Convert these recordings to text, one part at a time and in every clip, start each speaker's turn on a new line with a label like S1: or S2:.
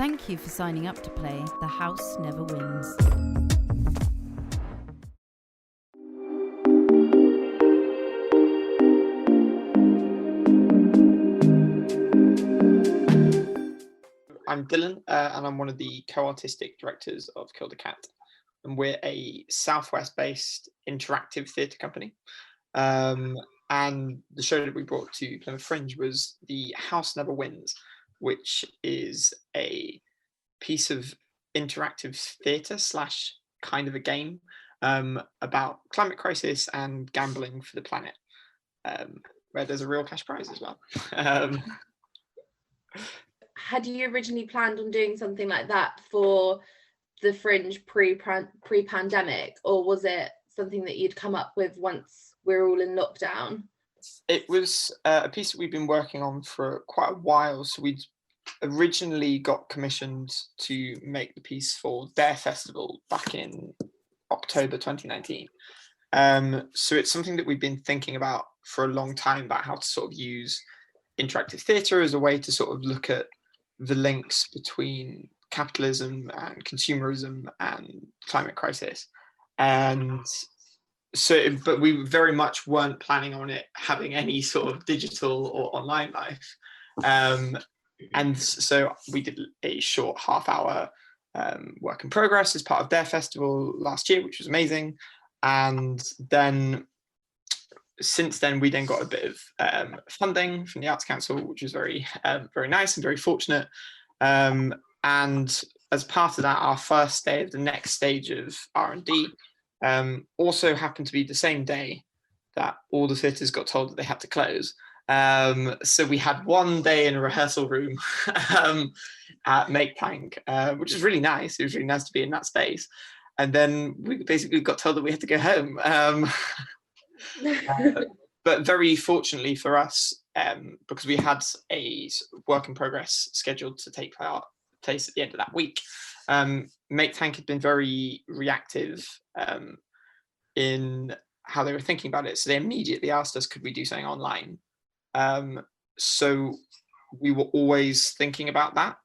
S1: Thank you for signing up to play The House Never Wins.
S2: I'm Dylan, and I'm one of the co-artistic directors of Kill the Cat. And we're a Southwest-based interactive theatre company. And the show that we brought to Plymouth Fringe was The House Never Wins, which is a piece of interactive theatre / kind of a game about climate crisis and gambling for the planet, where there's a real cash prize as well.
S3: Had you originally planned on doing something like that for the Fringe pre-pandemic, or was it something that you'd come up with once we're all in lockdown?
S2: It was a piece that we've been working on for quite a while. So we'd originally got commissioned to make the piece for their festival back in October 2019. So it's something that we've been thinking about for a long time, about how to sort of use interactive theatre as a way to sort of look at the links between capitalism and consumerism and climate crisis. And so, but we very much weren't planning on it having any sort of digital or online life. And so we did a short half-hour work in progress as part of their festival last year, which was amazing. And then since then, we then got a bit of funding from the Arts Council, which was very nice and very fortunate. And as part of that, our first day of the next stage of R&D also happened to be the same day that all the theatres got told that they had to close. So we had one day in a rehearsal room at Make Tank, which was really nice. It was really nice to be in that space. And then we basically got told that we had to go home. But very fortunately for us, because we had a work in progress scheduled to take place at the end of that week, Make Tank had been very reactive in how they were thinking about it. So they immediately asked us, could we do something online? So we were always thinking about that.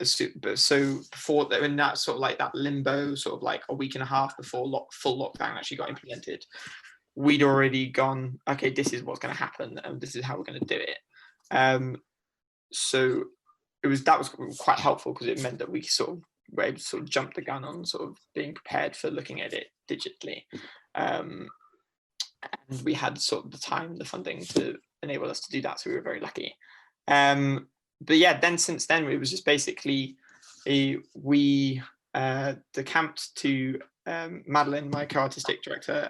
S2: So before they were in that sort of like that limbo, sort of like a week and a half before full lockdown actually got implemented, we'd already gone, okay, this is what's going to happen and this is how we're going to do it. So that was quite helpful, because it meant that we sort of were able to sort of jump the gun on sort of being prepared for looking at it digitally. And we had sort of the time, the funding to enable us to do that, so we were very lucky. But yeah, then since then it was just basically we decamped to Madeline, my co-artistic director.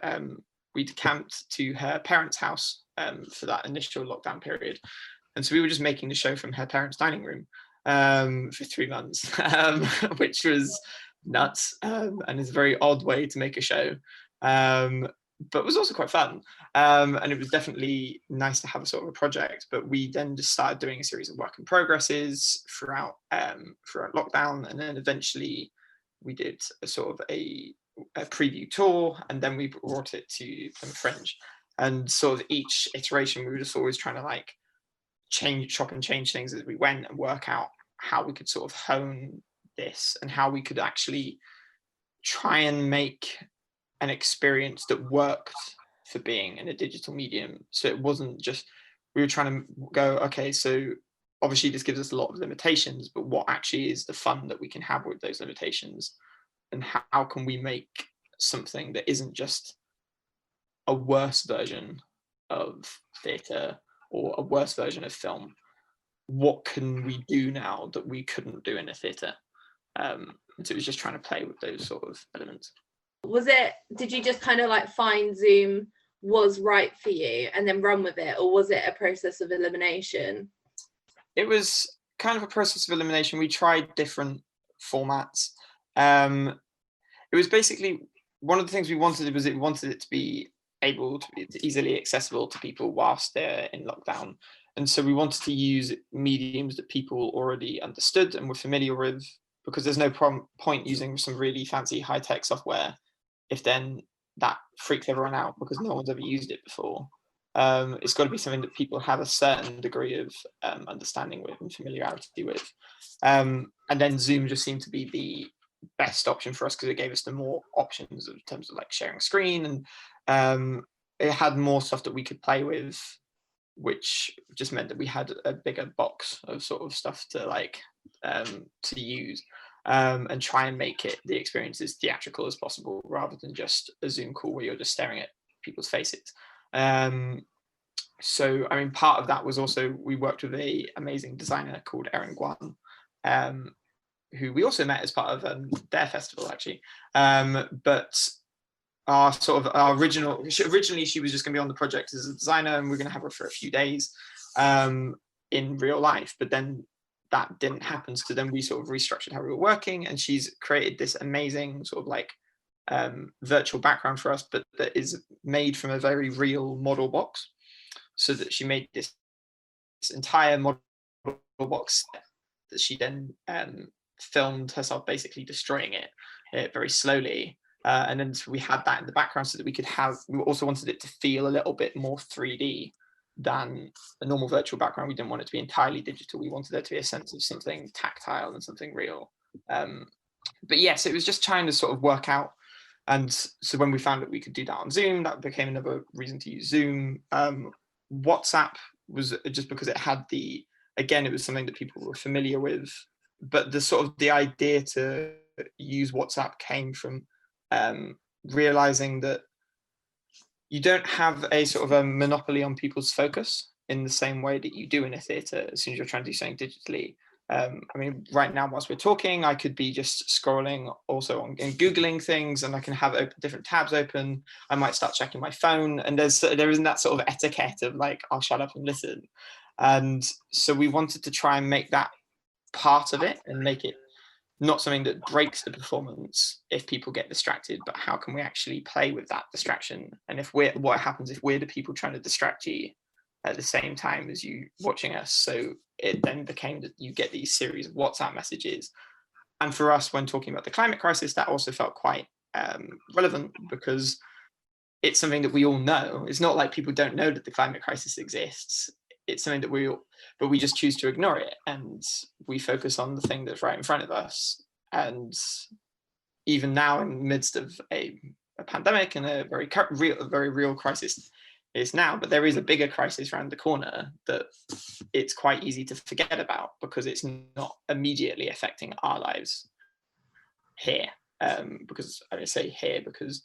S2: We decamped to her parents' house for that initial lockdown period, and so we were just making the show from her parents' dining room for 3 months, which was nuts, and is a very odd way to make a show. But it was also quite fun, and it was definitely nice to have a sort of a project. But we then just started doing a series of work in progresses throughout lockdown, and then eventually we did a sort of a preview tour, and then we brought it to Plymouth Fringe. And sort of each iteration, we were just always trying to like chop and change things as we went, and work out how we could sort of hone this and how we could actually try and make an experience that worked for being in a digital medium. So it wasn't just, we were trying to go, okay, so obviously this gives us a lot of limitations, but what actually is the fun that we can have with those limitations? And how can we make something that isn't just a worse version of theatre or a worse version of film? What can we do now that we couldn't do in a theatre? And so it was just trying to play with those sort of elements.
S3: Did you just kind of like find Zoom was right for you and then run with it, or was it a process of elimination?
S2: It was kind of a process of elimination. We tried different formats. It was basically, one of the things we wanted it to be able to be easily accessible to people whilst they're in lockdown. And so we wanted to use mediums that people already understood and were familiar with, because there's no point using some really fancy high-tech software if then that freaks everyone out because no one's ever used it before. It's got to be something that people have a certain degree of understanding with and familiarity with. and then Zoom just seemed to be the best option for us because it gave us the more options in terms of like sharing screen, and it had more stuff that we could play with, which just meant that we had a bigger box of sort of stuff to like to use, and try and make it the experience as theatrical as possible rather than just a Zoom call where you're just staring at people's faces. So I mean, part of that was also we worked with a amazing designer called Erin Guan, who we also met as part of their festival actually. But our originally she was just going to be on the project as a designer, and we're going to have her for a few days in real life, but then that didn't happen. So then we sort of restructured how we were working, and she's created this amazing sort of like virtual background for us, but that is made from a very real model box. So that she made this entire model box that she then filmed herself basically destroying it very slowly. And then we had that in the background so that we also wanted it to feel a little bit more 3D than a normal virtual background. We didn't want it to be entirely digital. We wanted there to be a sense of something tactile and something real. But yes, it was just trying to sort of work out. And so when we found that we could do that on Zoom, that became another reason to use Zoom. WhatsApp was just because it had it was something that people were familiar with, but the idea to use WhatsApp came from realizing that you don't have a sort of a monopoly on people's focus in the same way that you do in a theatre as soon as you're trying to do something digitally. I mean, right now, whilst we're talking, I could be just scrolling also and Googling things, and I can have different tabs open. I might start checking my phone, and there isn't that sort of etiquette of like, I'll shut up and listen. And so we wanted to try and make that part of it and make it not something that breaks the performance if people get distracted, but how can we actually play with that distraction? And what happens if we're the people trying to distract you at the same time as you watching us? So it then became that you get these series of WhatsApp messages. And for us, when talking about the climate crisis, that also felt quite relevant because it's something that we all know. It's not like people don't know that the climate crisis exists. It's something that but we just choose to ignore it, and we focus on the thing that's right in front of us. And even now, in the midst of a pandemic and a very real crisis is now, but there is a bigger crisis around the corner that it's quite easy to forget about because it's not immediately affecting our lives here. Because I say here because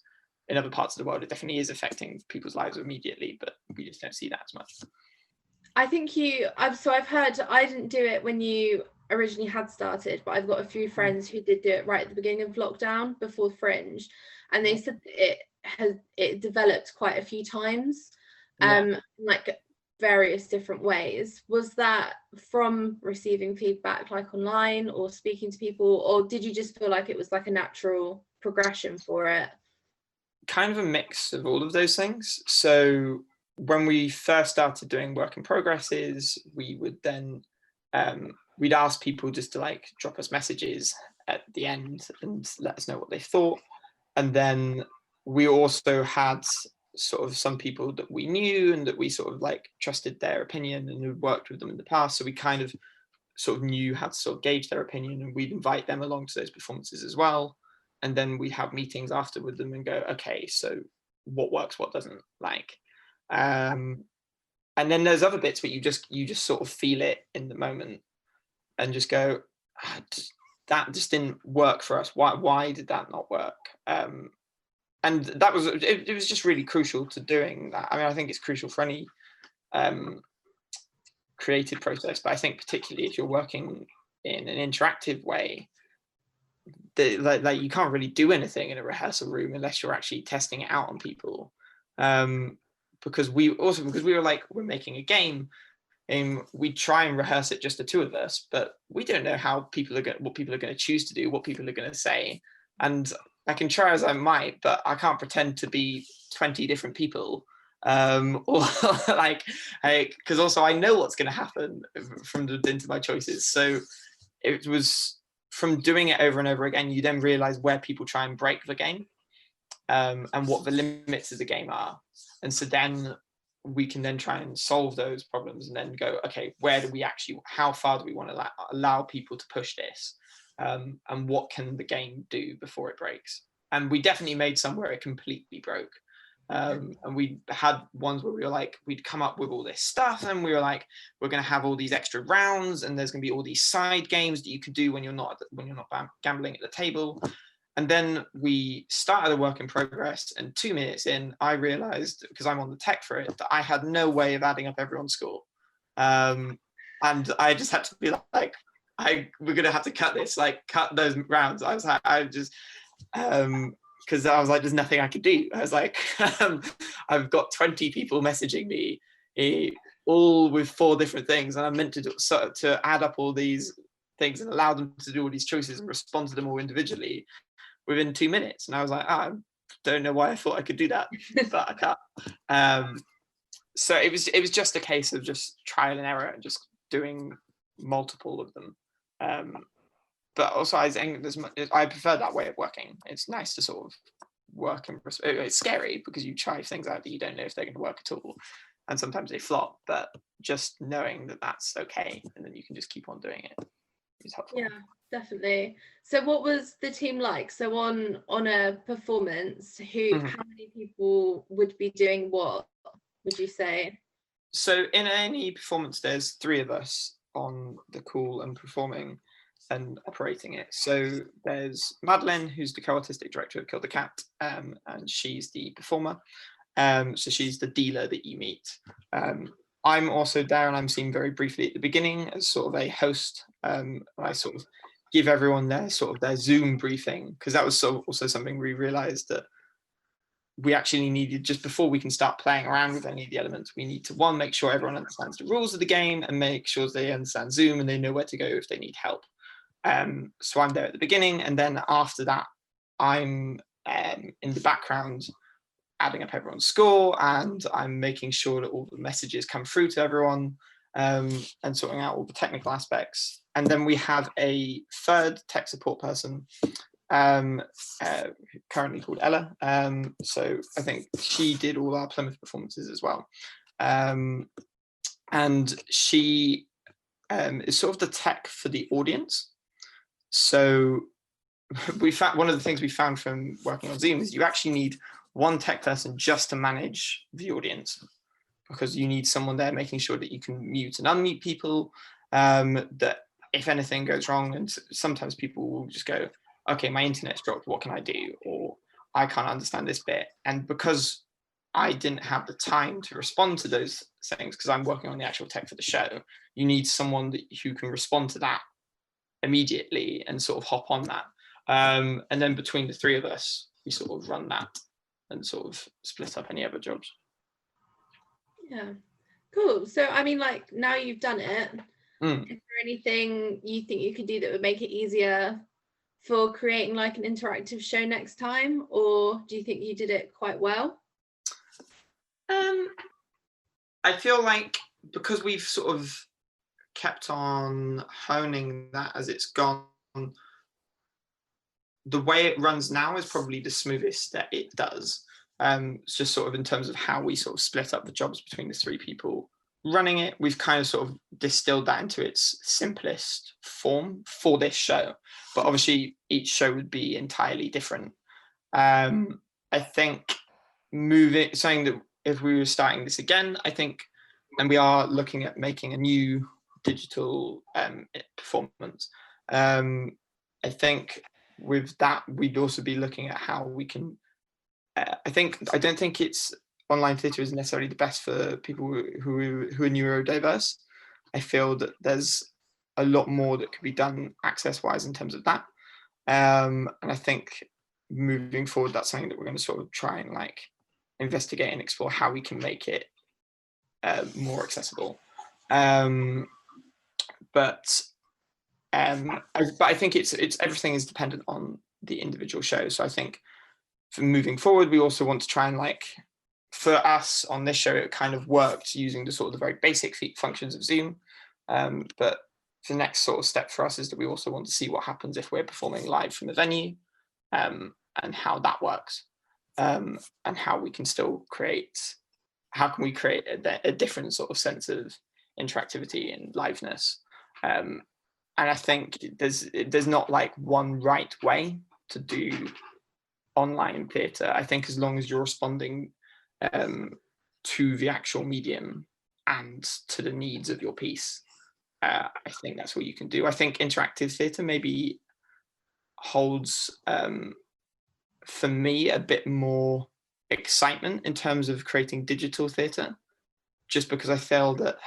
S2: in other parts of the world it definitely is affecting people's lives immediately, but we just don't see that as much.
S3: I think I've heard, I didn't do it when you originally had started, but I've got a few friends who did do it right at the beginning of lockdown before Fringe, and they said it developed quite a few times, like various different ways. Was that from receiving feedback like online or speaking to people, or did you just feel like it was like a natural progression for it?
S2: Kind of a mix of all of those things. So when we first started doing work in progresses, we would then we'd ask people just to like drop us messages at the end and let us know what they thought. And then we also had sort of some people that we knew and that we sort of like trusted their opinion and had worked with them in the past. So we kind of sort of knew how to sort of gauge their opinion, and we'd invite them along to those performances as well. And then we'd have meetings after with them and go, okay, so what works, what doesn't, like. And then there's other bits where you just sort of feel it in the moment and just go, that just didn't work for us. Why did that not work? And that was it was just really crucial to doing that. I mean, I think it's crucial for any creative process, but I think particularly if you're working in an interactive way, like you can't really do anything in a rehearsal room unless you're actually testing it out on people. Because we were like, we're making a game, and we try and rehearse it just the two of us, but we don't know what people are going to choose to do, what people are going to say. And I can try as I might, but I can't pretend to be 20 different people. Or like, because also I know what's going to happen into my choices. So it was from doing it over and over again, you then realize where people try and break the game, and what the limits of the game are. And so then we can then try and solve those problems and then go, okay, how far do we want to allow people to push this? and what can the game do before it breaks. And we definitely made some where it completely broke. And we had ones where we were like, we'd come up with all this stuff and we were like, we're going to have all these extra rounds and there's going to be all these side games that you could do when you're not gambling at the table. And then we started a work in progress, and 2 minutes in, I realized, because I'm on the tech for it, that I had no way of adding up everyone's score. And I just had to be like, we're going to have to cut this, like cut those rounds. I was like, because I was like, there's nothing I could do. I was like, I've got 20 people messaging me, all with 4 different things, and I'm meant to add up all these things and allow them to do all these choices and respond to them all individually within 2 minutes. And I was like, I don't know why I thought I could do that, but I can't. So it was just a case of just trial and error and just doing multiple of them. But also I think I prefer that way of working. It's nice to sort of work and it's scary because you try things out that you don't know if they're going to work at all, and sometimes they flop, but just knowing that that's okay and then you can just keep on doing it is helpful.
S3: Yeah, definitely. So what was the team like? So on a performance, how many people would be doing what, would you say?
S2: So in any performance, there's 3 of us on the call and performing and operating it. So there's Madeline, who's the co-artistic director of Kill the Cat, and she's the performer. So she's the dealer that you meet. I'm also there, and I'm seen very briefly at the beginning as sort of a host. I sort of give everyone their Zoom briefing, because that was also something we realized that we actually needed, just before we can start playing around with any of the elements, we need to make sure everyone understands the rules of the game and make sure they understand Zoom and they know where to go if they need help. So I'm there at the beginning, and then after that, I'm in the background adding up everyone's score, and I'm making sure that all the messages come through to everyone, and sorting out all the technical aspects. And then we have a 3rd tech support person, currently called Ella. So I think she did all our Plymouth performances as well. And she is sort of the tech for the audience. So we found, one of the things we found from working on Zoom is you actually need one tech person just to manage the audience, because you need someone there making sure that you can mute and unmute people, that if anything goes wrong, and sometimes people will just go, okay, my internet's dropped, what can I do? Or I can't understand this bit. And because I didn't have the time to respond to those things, because I'm working on the actual tech for the show, you need someone who can respond to that immediately and sort of hop on that. And then between the 3 of us, we sort of run that and sort of split up any other jobs.
S3: Yeah, cool. So I mean, like, now you've done it, is there anything you think you could do that would make it easier for creating like an interactive show next time, or do you think you did it quite well?
S2: I feel like because we've sort of kept on honing that as it's gone, the way it runs now is probably the smoothest that it does. It's just sort of in terms of how we sort of split up the jobs between the 3 people running it, we've kind of sort of distilled that into its simplest form for this show. But obviously each show would be entirely different. I think saying that if we were starting this again, I think, and we are looking at making a new digital performance, I think with that, we'd also be looking at how we can, I don't think it's online theatre is necessarily the best for people who are neurodiverse. I feel that there's a lot more that could be done access-wise in terms of that. And I think moving forward, that's something that we're going to sort of try and like investigate and explore how we can make it more accessible. But I think it's everything is dependent on the individual show. So I think for moving forward, we also want to try and like, for us on this show, it kind of worked using the sort of the very basic functions of Zoom. But the next sort of step for us is that we also want to see what happens if we're performing live from a venue, and how that works, and how we can still create a different sort of sense of interactivity and liveness. And I think there's not like one right way to do online theatre. I think as long as you're responding to the actual medium and to the needs of your piece, I think that's what you can do. I think interactive theatre maybe holds, for me, a bit more excitement in terms of creating digital theatre, just because I feel that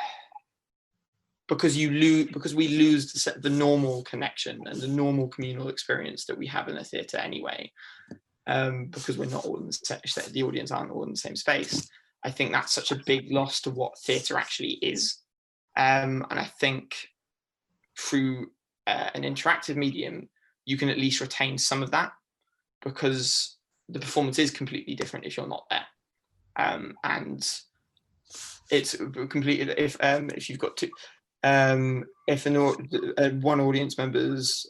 S2: because we lose the normal connection and the normal communal experience that we have in a theatre anyway, because we're not all in the audience aren't all in the same space. I think that's such a big loss to what theatre actually is, and I think through an interactive medium you can at least retain some of that, because the performance is completely different if you're not there, and it's completely if you've got to. If one audience member's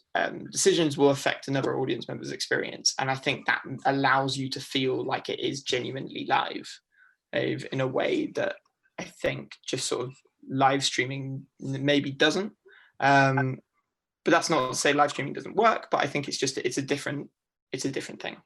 S2: decisions will affect another audience member's experience, and I think that allows you to feel like it is genuinely live in a way that I think just sort of live streaming maybe doesn't. But that's not to say live streaming doesn't work, but I think it's a different thing.